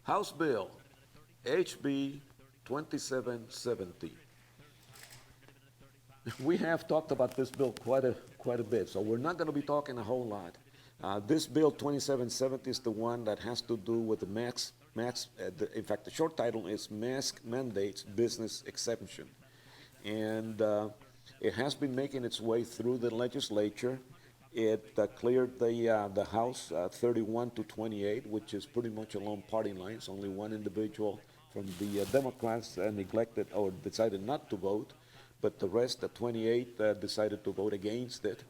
House Bill HB 2770. We have talked about this bill quite a bit, so we're not going to be talking a whole lot. This bill 2770 is the one that has to do with the in fact, the short title is Mask Mandates Business Exemption. And it has been making its way through the legislature. It cleared the House 31 to 28, which is pretty much along party lines. Only one individual from the Democrats neglected or decided not to vote, but the rest, the 28, decided to vote against it,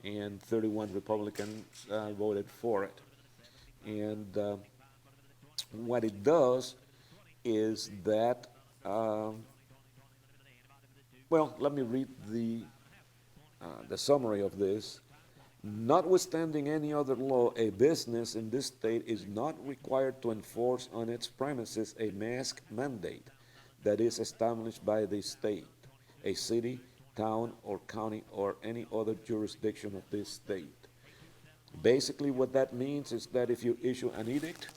and 31 Republicans voted for it. And what it does is that, well, let me read the summary of this. Notwithstanding any other law, a business in this state is not required to enforce on its premises a mask mandate that is established by the state, a city, town, or county, or any other jurisdiction of this state. Basically, what that means is that if you issue an edict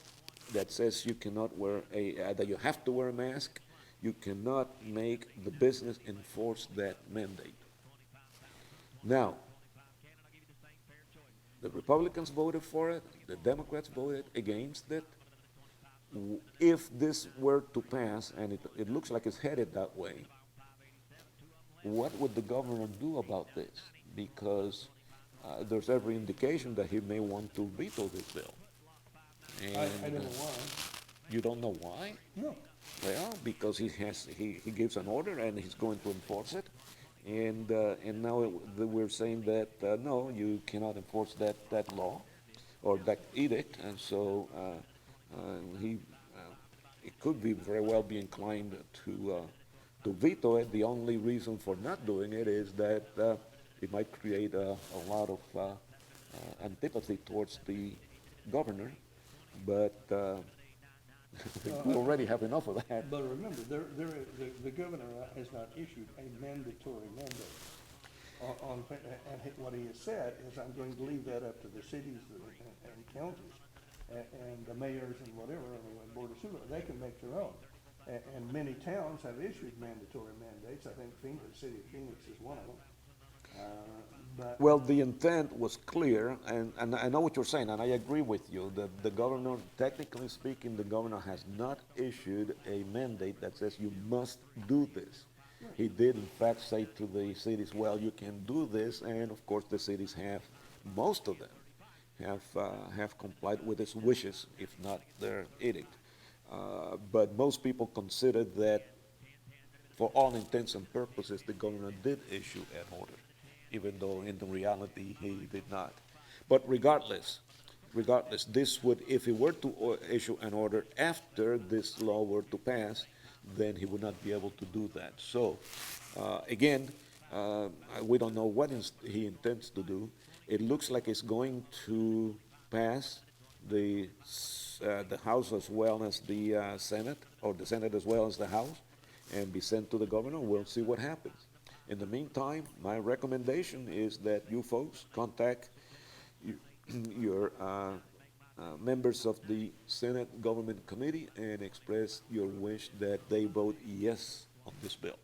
that says you cannot wear that you have to wear a mask, you cannot make the business enforce that mandate. Now, the Republicans voted for it, the Democrats voted against it. If this were to pass, and it looks like it's headed that way, what would the governor do about this? Because there's every indication that he may want to veto this bill. I And don't know why. you don't know why? No. Well, because he gives an order and he's going to enforce it, and now we're saying that no, you cannot enforce that law or that edict, and so he it could be very well be inclined to veto it. The only reason for not doing it is that it might create a lot of antipathy towards the governor, but we already have enough of that. But remember, the governor has not issued a mandatory mandate and what he has said is, I'm going to leave that up to the cities and counties and the mayors and whatever, and the board of supervisors. They can make their own. And many towns have issued mandatory mandates. I think the city of Phoenix is one of them. Well, the intent was clear, and I know what you're saying, and I agree with you. The governor, technically speaking, the governor has not issued a mandate that says you must do this. He did, in fact, say to the cities, well, you can do this, and of course the cities have, most of them, have complied with his wishes, if not their edict. But most people consider that, for all intents and purposes, the governor did issue an order, even though in the reality he did not. But regardless, this would, if he were to issue an order after this law were to pass, then he would not be able to do that. So, again, we don't know what he intends to do. It looks like it's going to pass the House as well as the Senate, or the Senate as well as the House, and be sent to the governor. We'll see what happens. In the meantime, my recommendation is that you folks contact your members of the Senate Government Committee and express your wish that they vote yes on this bill.